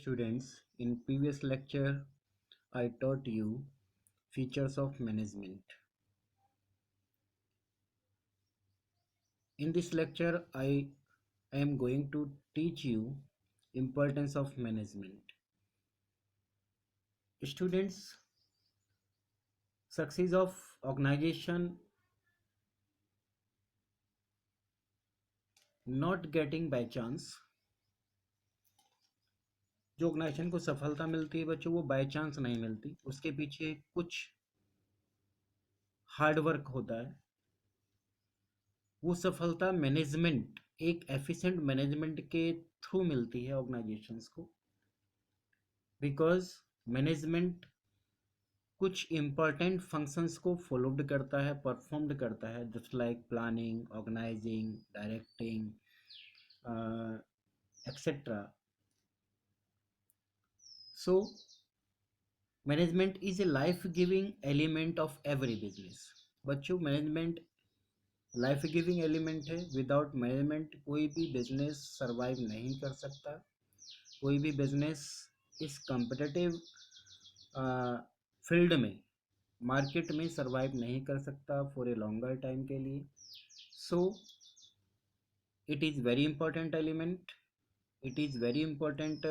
Students, in previous lecture I taught you features of management. In this lecture I am going to teach you importance of management. Students, success of organization not getting by chance. जो organisation को सफलता मिलती है बच्चों वो by chance नहीं मिलती, उसके पीछे कुछ हार्ड वर्क होता है। वो सफलता मैनेजमेंट, एक एफिशिएंट मैनेजमेंट के थ्रू मिलती है ऑर्गेनाइजेशंस को, बिकॉज मैनेजमेंट कुछ इम्पॉर्टेंट फंक्शंस को फॉलोड करता है, परफॉर्म्ड करता है, just like planning, organising, directing etcetera. So management is a life giving element of every business. बच्चों मैनेजमेंट लाइफ गिविंग एलिमेंट है. विदाउट मैनेजमेंट कोई भी बिजनेस सरवाइव नहीं कर सकता. कोई भी बिजनेस इस कॉम्पिटिटिव फील्ड में, मार्केट में सरवाइव नहीं कर सकता फॉर ए लॉन्गर टाइम के लिए. So it is very important element. It is very important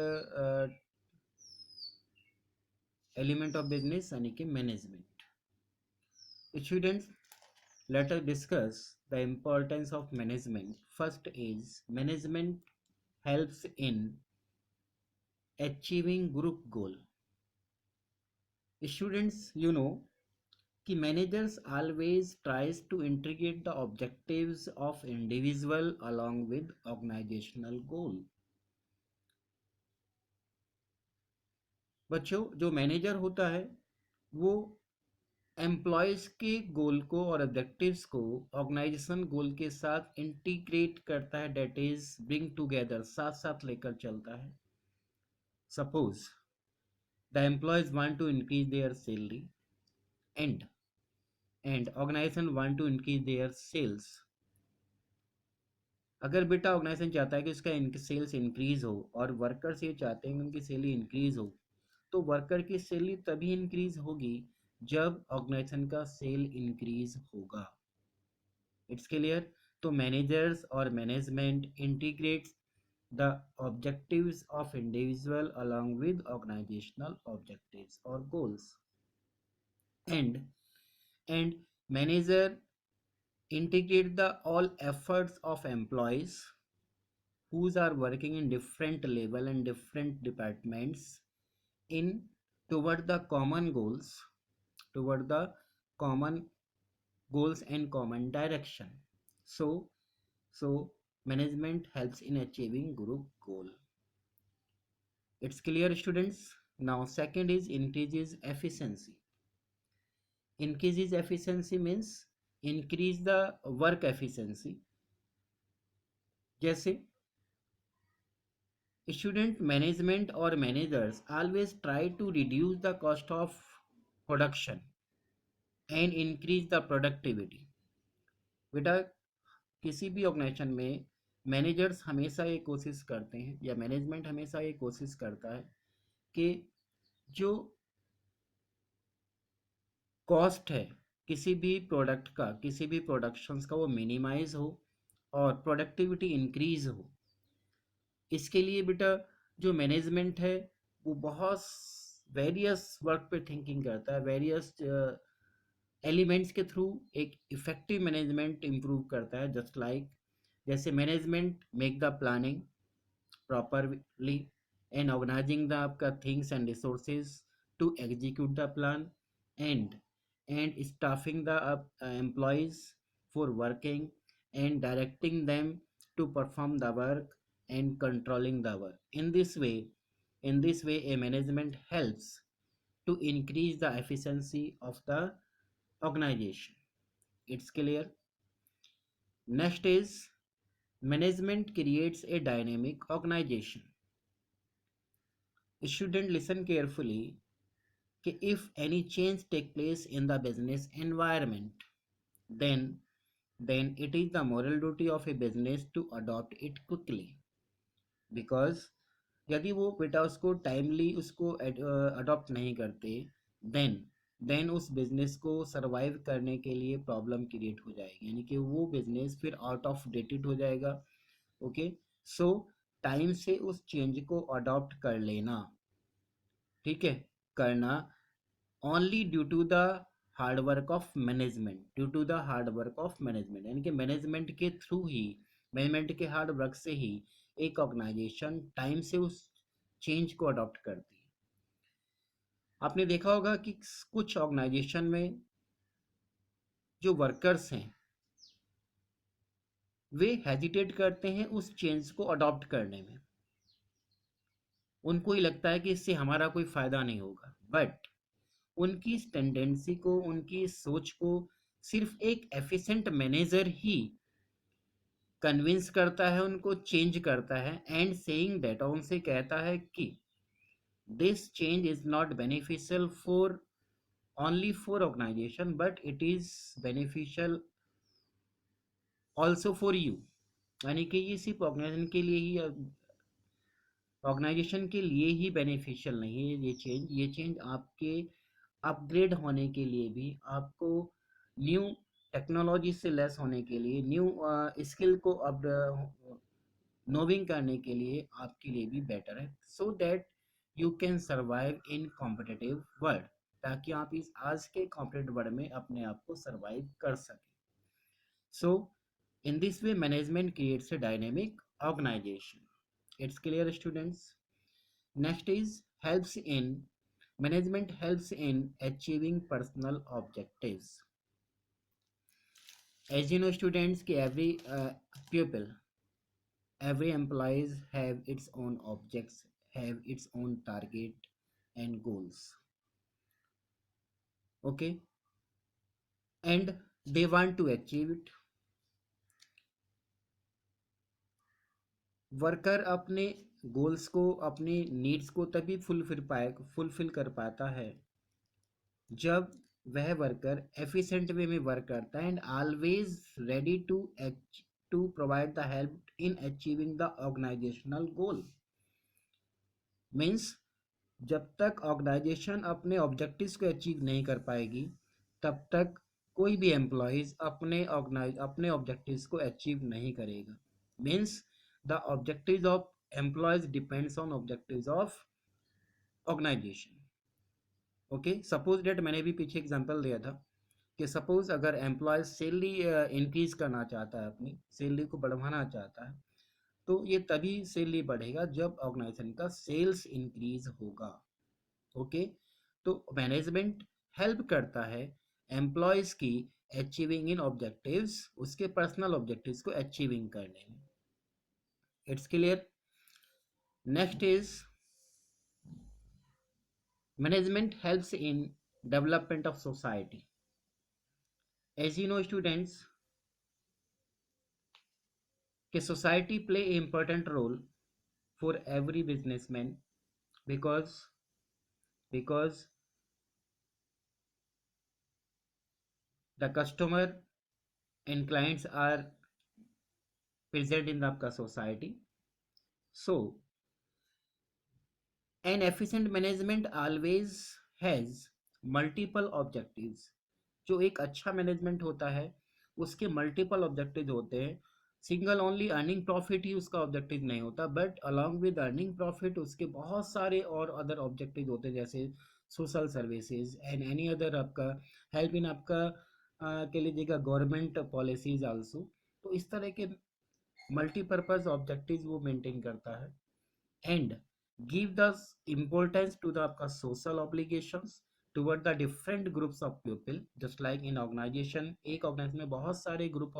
element of business यानी कि management. Students, let us discuss the importance of management. First is management helps in achieving group goal. Students, you know कि managers always tries to integrate the objectives of individual along with organizational goal. बच्चों जो manager होता है वो employees के गोल को और objectives को ऑर्गेनाइजेशन गोल के साथ इंटीग्रेट करता है, डेट इज ब्रिंग टुगेदर, साथ साथ लेकर चलता है. Suppose the employees want to increase their salary and organisation want to increase their sales. अगर बेटा ऑर्गेनाइजेशन चाहता है कि उसका सेल्स इंक्रीज हो और वर्कर्स ये चाहते हैं कि उनकी सैलरी इंक्रीज हो, तो वर्कर की सैलरी तभी इंक्रीज होगी जब ऑर्गेनाइजेशन का सेल इंक्रीज होगा. It's clear. तो मैनेजर्स और management integrates the objectives of individual along with organizational objectives और goals. And manager integrate the all efforts of employees who are working in different level and different departments in toward the common goals, toward the common goals and common direction. So management helps in achieving group goal. It's clear, students. Now second is increases efficiency. Increases efficiency means increase the work efficiency. जैसे student management और managers always try to reduce the cost of production and increase the productivity. बेटा किसी भी organisation में managers हमेशा ये कोशिश करते हैं या मैनेजमेंट हमेशा ये कोशिश करता है कि जो कॉस्ट है किसी भी प्रोडक्ट का, किसी भी प्रोडक्शंस का, वो मिनिमाइज हो और प्रोडक्टिविटी इंक्रीज हो. इसके लिए बेटा जो मैनेजमेंट है वो बहुत वेरियस वर्क पे थिंकिंग करता है, वेरियस एलिमेंट्स के थ्रू एक इफेक्टिव मैनेजमेंट इम्प्रूव करता है. जस्ट लाइक जैसे management make the planning properly and organizing the आपका things and resources to execute the plan and staffing the employees for working and directing them to perform the work and controlling the work. In this way a management helps to increase the efficiency of the organization. It's clear. Next is management creates a dynamic organization. Student, listen carefully. If any change take place in the business environment, then it is the moral duty of a business to adopt it quickly, because यदि वो बेटा उसको timely उसको adopt नहीं करते, then then उस business को survive करने के लिए प्रॉब्लम क्रिएट हो जाएगी, यानी कि वो बिजनेस फिर आउट ऑफ डेटेड हो जाएगा। ओके, सो टाइम से उस चेंज को अडॉप्ट कर लेना, ठीक है, करना, only due to the hard work of management, due to the hard work of management, यानी कि मैनेजमेंट के थ्रू ही, मैनेजमेंट के हार्ड वर्क से ही एक ऑर्गेनाइजेशन टाइम से उस चेंज को अडॉप्ट करती है। आपने देखा होगा कि कुछ ऑर्गेनाइजेशन में जो वर्कर्स हैं वे हेजिटेट करते हैं उस चेंज को अडॉप्ट करने में, उनको ही लगता है कि इससे हमारा कोई फायदा नहीं होगा, बट उनकी इस टेंडेंसी को, उनकी इस सोच को सिर्फ एक एफिशिएंट मैनेजर ही कन्विंस करता है, उनको चेंज करता है, एंड सेइंग दैट, और उनसे कहता है कि this change is not beneficial for only for organization but it is beneficial also for you, यानी कि ये सिर्फ ऑर्गेनाइजेशन के लिए ही बेनिफिशियल नहीं है ये चेंज आपके अपग्रेड होने के लिए भी, आपको न्यू टेक्नोलॉजी से लेस होने के लिए, न्यू स्किल को अब नोविंग करने के लिए आपके लिए भी बेटर है, so that you can survive in competitive world, ताकि आप इस आज के कॉम्पिटिटिव वर्ल्ड में अपने आप को सर्वाइव कर सकें। So in this way management creates a dynamic organization. It's clear, students? Next is helps in management helps in achieving personal objectives. As you know, students, कि pupil, every employees have its own objects, have its own target and goals. Okay, and they want to achieve it. Worker अपने goals को, अपने needs को तभी fulfil कर पाता है जब वह वर्कर एफिशिएंट वे में वर्क करता है and always ready to provide the help in achieving the organisational goal. Means जब तक ऑर्गेनाइजेशन अपने ऑब्जेक्टिव्स को अचीव नहीं कर पाएगी तब तक कोई भी एम्प्लॉयज अपने ऑब्जेक्टिव्स को अचीव नहीं करेगा। Means the objectives of employees depends on objectives of organisation. Okay, suppose that मैंने भी पीछे एग्जांपल दिया था कि सपोज अगर एम्प्लॉय सैलरी इंक्रीज करना चाहता है, अपनी सैलरी को बढ़ाना चाहता है, तो ये तभी सैलरी बढ़ेगा जब ऑर्गेनाइजेशन का सेल्स इंक्रीज होगा। ओके, तो मैनेजमेंट हेल्प करता है एम्प्लॉयज की अचीविंग इन ऑब्जेक्टिव्स, उसके पर्सनल ऑब्जेक्टिव्स को अचीविंग करने में। It's clear? Next is management helps in development of society. As you know, students, कि society play an important role for every businessman because the customer and clients are present in the society. So an efficient management always has multiple objectives. जो एक अच्छा management होता है उसके multiple objective होते हैं। Single only earning profit ही उसका objective नहीं होता, but along with earning profit उसके बहुत सारे और अदर ऑब्जेक्टिव होते हैं, जैसे social services and any other आपका हेल्प इन आपका के लीजिएगा गवर्नमेंट पॉलिसीज आल्सो। तो इस तरह के मल्टीपर्पज ऑब्जेक्टिव्स वो मेंटेन करता है and give the importance to the आपका social obligations toward the different groups of people, just like in organization, एक ऑर्गेनाइजेशन में बहुत सारे ग्रुप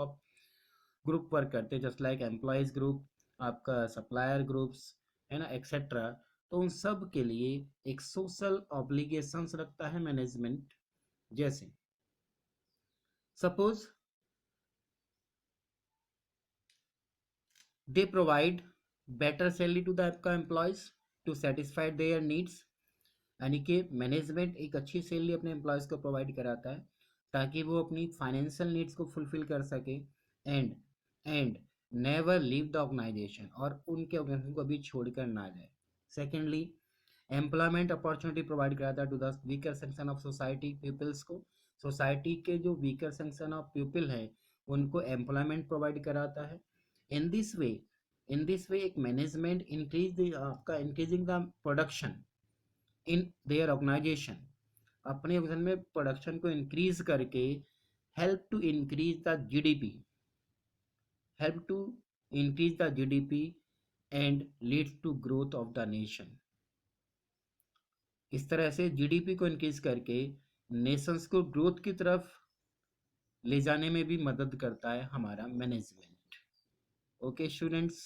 वर्क करते हैं, जस्ट लाइक एम्प्लॉयज ग्रुप, आपका सप्लायर ग्रुप्स है ना, एक्सेट्रा। तो उन सब के लिए एक सोशल ऑब्लिगेशंस रखता है मैनेजमेंट। जैसे suppose they provide better salary to the आपका employees to satisfy their needs, यानी कि मैनेजमेंट एक अच्छी सैलरी अपने एम्प्लॉयज़ को प्रोवाइड कराता है ताकि वो अपनी फाइनेंशियल नीड्स को फुलफिल कर सके and never leave the organisation, और उनके ऑर्गेनाइजेशन को अभी छोड़कर ना जाए। सेकेंडली, एम्प्लॉयमेंट अपॉर्चुनिटी प्रोवाइड कराता है to the weaker section of society peoples को। सोसाइटी के जो वीकर सेक्शन ऑफ पीपल है उनको एम्प्लॉयमेंट प्रोवाइड कराता है। इन दिस वे एक management increasing the production in their organisation, अपने ऑर्गेनाइजेशन में प्रोडक्शन को इंक्रीज करके help to increase the GDP, help to increase the GDP and leads to growth of the nation। इस तरह से जीडीपी को इंक्रीज करके नेशंस को ग्रोथ की तरफ ले जाने में भी मदद करता है हमारा मैनेजमेंट। Okay students.